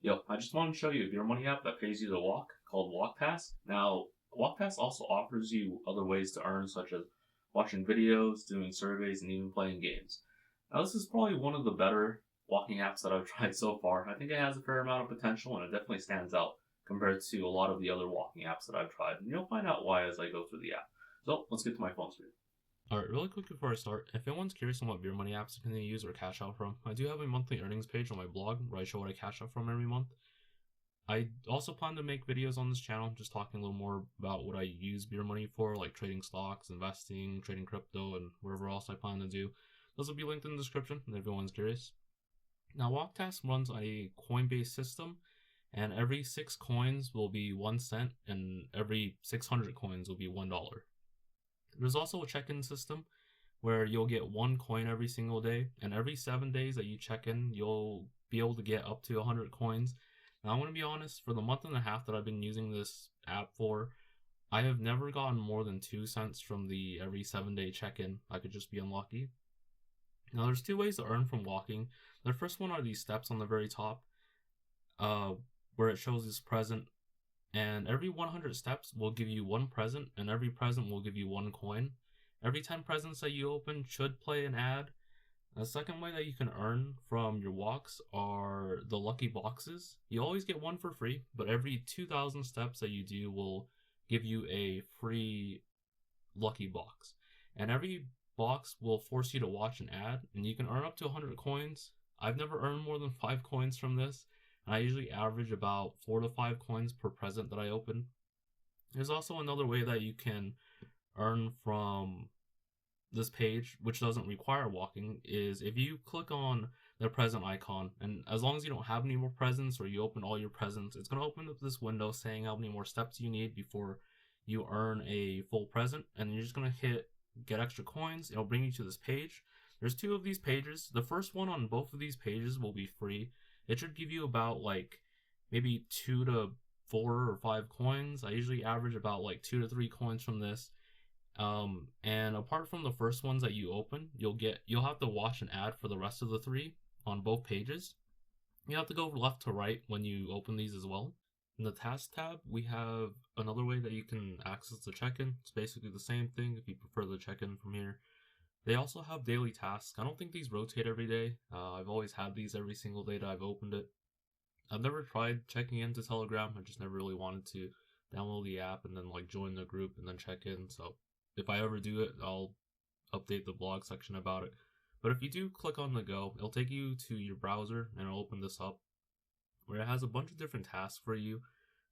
Yo, I just wanted to show you a beer money app that pays you to walk called Walk Pass. Now, Walk Pass also offers you other ways to earn, such as watching videos, doing surveys, and even playing games. Now, this is probably one of the better walking apps that I've tried so far. I think it has a fair amount of potential, and it definitely stands out compared to a lot of the other walking apps that I've tried. And you'll find out why as I go through the app. So, let's get to my phone screen. Alright, really quick before I start, if anyone's curious on what beer money apps can they use or cash out from, I do have a monthly earnings page on my blog where I show what I cash out from every month. I also plan to make videos on this channel just talking a little more about what I use beer money for, like trading stocks, investing, trading crypto, and whatever else I plan to do. Those will be linked in the description if everyone's curious. Now, Walktask runs on a coin-based system, and every 6 coins will be 1 cent, and every 600 coins will be $1. There's also a check-in system where you'll get 1 coin every single day, and every 7 days that you check in, you'll be able to get up to 100 coins. Now, I'm going to be honest, for the month and a half that I've been using this app for, I have never gotten more than 2 cents from the every 7 day check in. I could just be unlucky. Now, there's two ways to earn from walking. The first one are these steps on the very top, uh, where it shows this present, and every 100 steps will give you 1 present, and every present will give you 1 coin. Every 10 presents that you open should play an ad. The second way that you can earn from your walks are the lucky boxes. You always get one for free, but every 2,000 steps that you do will give you a free lucky box. And every box will force you to watch an ad, and you can earn up to 100 coins. I've never earned more than 5 coins from this, and I usually average about 4 to 5 coins per present that I open. There's also another way that you can earn from this page, which doesn't require walking, is if you click on the present icon, and as long as you don't have any more presents or you open all your presents, it's going to open up this window saying how many more steps you need before you earn a full present, and you're just going to hit get extra coins. It'll bring you to this page. There's 2 of these pages. The first one on both of these pages will be free. It should give you about like maybe 2 to 4 or 5 coins. I usually average about like 2 to 3 coins from this. And apart from the first ones that you open, you'll have to watch an ad for the rest of the 3 on both pages. You have to go left to right when you open these as well. In the task tab, we have another way that you can access the check-in. It's basically the same thing if you prefer the check-in from here. They also have daily tasks. I don't think these rotate every day. I've always had these every single day that I've opened it. I've never tried checking into Telegram. I just never really wanted to download the app and then like join the group and then check in. So if I ever do it, I'll update the blog section about it. But if you do click on the go, it'll take you to your browser and it'll open this up where it has a bunch of different tasks for you.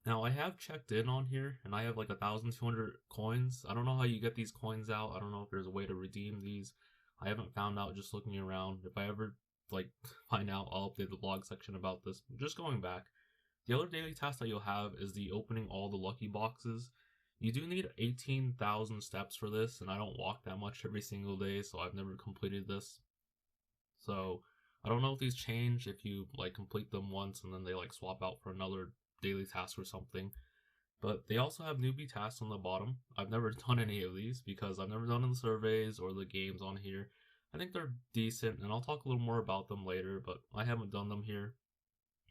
Now, I have checked in on here and I have like 1,200 coins. I don't know how you get these coins out. I don't know if there's a way to redeem these. I haven't found out just looking around. If I ever like find out, I'll update the blog section about this. Just going back, the other daily task that you'll have is the opening all the lucky boxes. You do need 18,000 steps for this, and I don't walk that much every single day, so I've never completed this. So I don't know if these change if you like complete them once and then they like swap out for another daily task or something. But they also have newbie tasks on the bottom. I've never done any of these because I've never done the surveys or the games on here. I think they're decent, and I'll talk a little more about them later, but I haven't done them here.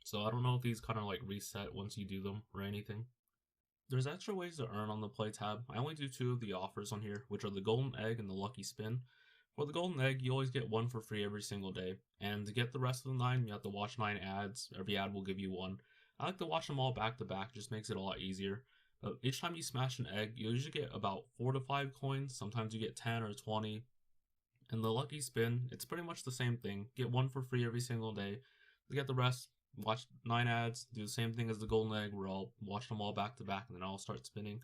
So I don't know if these kind of like reset once you do them or anything. There's extra ways to earn on the play tab. I only do 2 of the offers on here, which are the golden egg and the lucky spin. For the golden egg, you always get 1 for free every single day. And to get the rest of the 9, you have to watch 9 ads. Every ad will give you 1. I like to watch them all back to back, just makes it a lot easier. But each time you smash an egg, you usually get about 4 to 5 coins. Sometimes you get 10 or 20. And the lucky spin, it's pretty much the same thing. Get 1 for free every single day. To get the rest, watch 9 ads, do the same thing as the golden egg where I'll watch them all back to back and then I'll start spinning.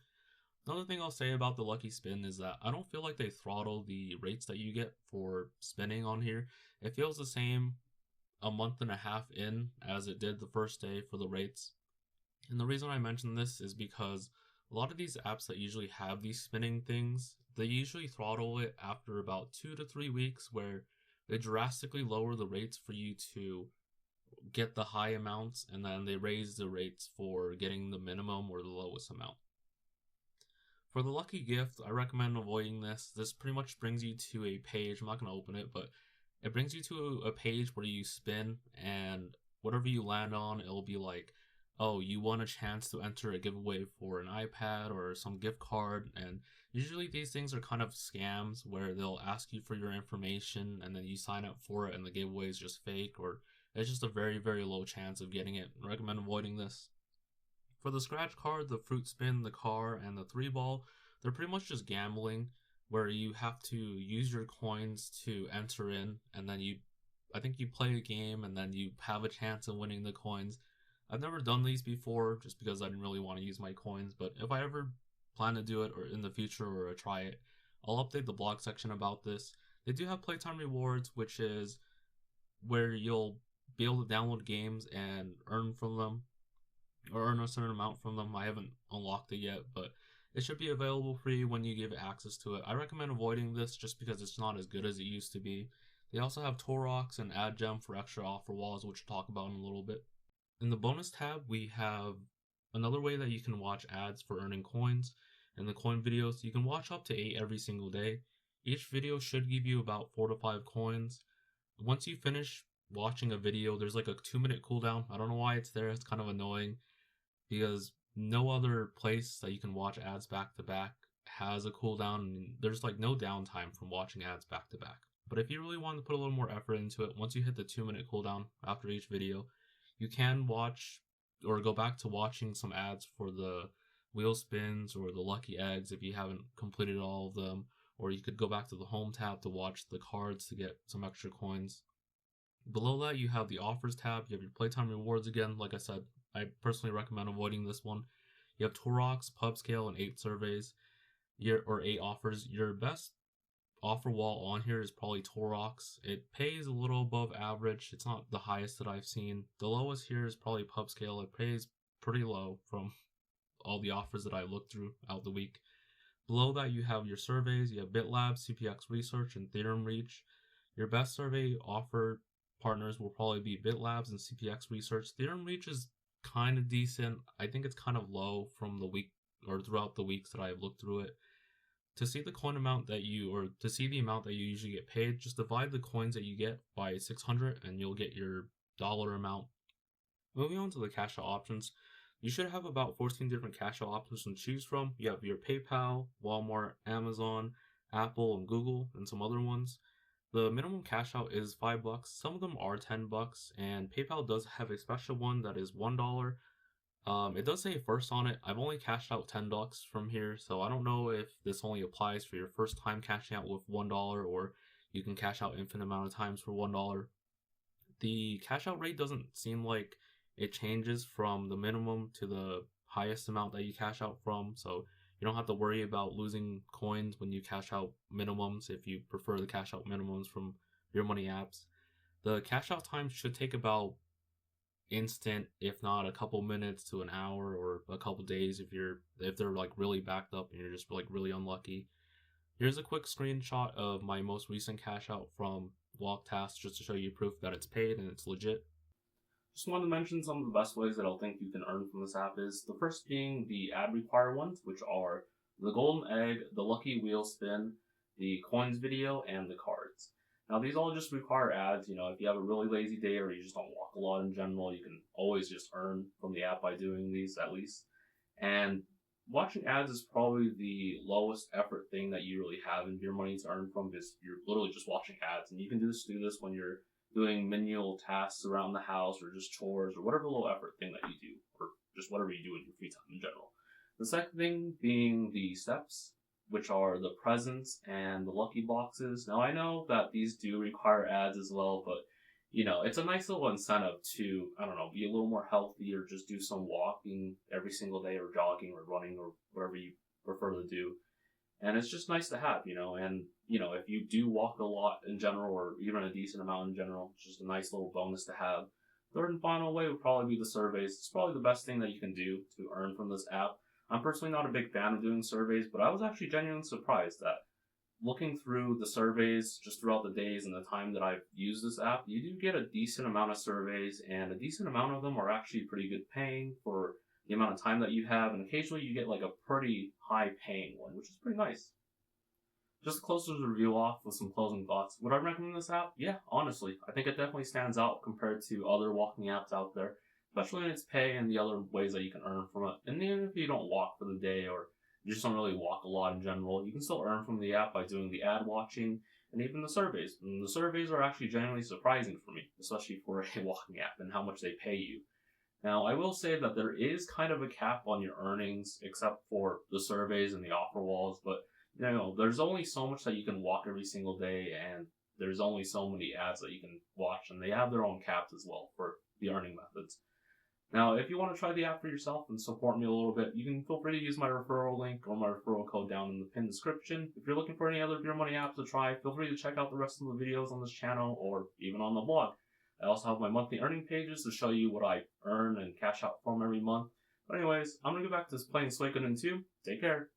Another thing I'll say about the lucky spin is that I don't feel like they throttle the rates that you get for spinning on here. It feels the same a month and a half in as it did the first day for the rates. And the reason I mention this is because a lot of these apps that usually have these spinning things, they usually throttle it after about 2 to 3 weeks where they drastically lower the rates for you to get the high amounts, and then they raise the rates for getting the minimum or the lowest amount. For the lucky gift, I recommend avoiding this. This pretty much brings you to a page. I'm not going to open it, but it brings you to a page where you spin, and whatever you land on, it'll be like, oh, you won a chance to enter a giveaway for an iPad or some gift card. And usually these things are kind of scams where they'll ask you for your information and then you sign up for it and the giveaway is just fake, or it's just a very, very low chance of getting it. I recommend avoiding this. For the scratch card, the fruit spin, the car, and the three ball, they're pretty much just gambling where you have to use your coins to enter in, and then I think you play a game and then you have a chance of winning the coins. I've never done these before just because I didn't really want to use my coins, but if I ever plan to do it or in the future or try it, I'll update the blog section about this. They do have playtime rewards, which is where you'll be able to download games and earn from them or earn a certain amount from them. I haven't unlocked it yet, but it should be available for you when you give access to it. I recommend avoiding this just because it's not as good as it used to be. They also have Torox and AdGem for extra offer walls, which we'll talk about in a little bit. In the bonus tab, we have another way that you can watch ads for earning coins. In the coin videos, you can watch up to 8 every single day. Each video should give you about 4 to 5 coins. Once you finish watching a video, there's like a 2-minute cooldown. I don't know why it's there, it's kind of annoying because no other place that you can watch ads back to back has a cooldown, and there's like no downtime from watching ads back to back. But if you really want to put a little more effort into it, once you hit the 2-minute cooldown after each video, you can watch or go back to watching some ads for the wheel spins or the lucky eggs if you haven't completed all of them, or you could go back to the home tab to watch the cards to get some extra coins. Below that, you have the offers tab. You have your playtime rewards again. Like I said, I personally recommend avoiding this one. You have Torox, Pub Scale, and 8 surveys, or 8 offers. Your best offer wall on here is probably Torox. It pays a little above average. It's not the highest that I've seen. The lowest here is probably Pub Scale. It pays pretty low from all the offers that I looked through out the week. Below that, you have your surveys. You have BitLab, CPX Research, and Theorem Reach. Your best survey offer partners will probably be BitLabs and CPX Research. Theorem Reach is kind of decent. I think it's kind of low from the week or throughout the weeks that I've looked through it. To see the coin amount that to see the amount that you usually get paid, just divide the coins that you get by 600 and you'll get your dollar amount. Moving on to the cash out options, you should have about 14 different cash out options to choose from. You have your PayPal, Walmart, Amazon, Apple, and Google, and some other ones. The minimum cash out is $5. Some of them are $10, and PayPal does have a special one that is $1. It does say first on it. I've only cashed out $10 from here, so I don't know if this only applies for your first time cashing out with $1 or you can cash out infinite amount of times for $1. The cash out rate doesn't seem like it changes from the minimum to the highest amount that you cash out from, so you don't have to worry about losing coins when you cash out minimums if you prefer the cash out minimums from your money apps. The cash out time should take about instant, if not a couple minutes to an hour or a couple days if they're like really backed up and you're just like really unlucky. Here's a quick screenshot of my most recent cash out from Walktask just to show you proof that it's paid and it's legit. Just wanted to mention some of the best ways that I'll think you can earn from this app is the first being the ad require ones, which are the golden egg, the lucky wheel spin, the coins video, and the cards. Now these all just require ads. If you have a really lazy day or you just don't walk a lot in general, you can always just earn from the app by doing these at least. And watching ads is probably the lowest effort thing that you really have in Beer Money to earn from because you're literally just watching ads, and you can do this when you're doing menial tasks around the house or just chores or whatever low effort thing that you do, or just whatever you do in your free time in general. The second thing being the steps, which are the presents and the lucky boxes. Now I know that these do require ads as well, but it's a nice little incentive to, I don't know, be a little more healthy or just do some walking every single day or jogging or running or whatever you prefer to do. And it's just nice to have, and, if you do walk a lot in general or even a decent amount in general, it's just a nice little bonus to have. Third and final way would probably be the surveys. It's probably the best thing that you can do to earn from this app. I'm personally not a big fan of doing surveys, but I was actually genuinely surprised that looking through the surveys just throughout the days and the time that I've used this app, you do get a decent amount of surveys, and a decent amount of them are actually pretty good paying for the amount of time that you have, and occasionally you get like a pretty high paying one, which is pretty nice. Just to close this review off with some closing thoughts, would I recommend this app? Yeah, honestly. I think it definitely stands out compared to other walking apps out there, especially in its pay and the other ways that you can earn from it. And even if you don't walk for the day or you just don't really walk a lot in general, you can still earn from the app by doing the ad watching and even the surveys. And the surveys are actually genuinely surprising for me, especially for a walking app and how much they pay you. Now, I will say that there is kind of a cap on your earnings, except for the surveys and the offer walls, but there's only so much that you can walk every single day, and there's only so many ads that you can watch, and they have their own caps as well for the earning methods. Now, if you want to try the app for yourself and support me a little bit, you can feel free to use my referral link or my referral code down in the pinned description. If you're looking for any other Beer Money apps to try, feel free to check out the rest of the videos on this channel or even on the blog. I also have my monthly earning pages to show you what I earn and cash out from every month. But anyways, I'm going to go back to playing Suikoden 2. Take care.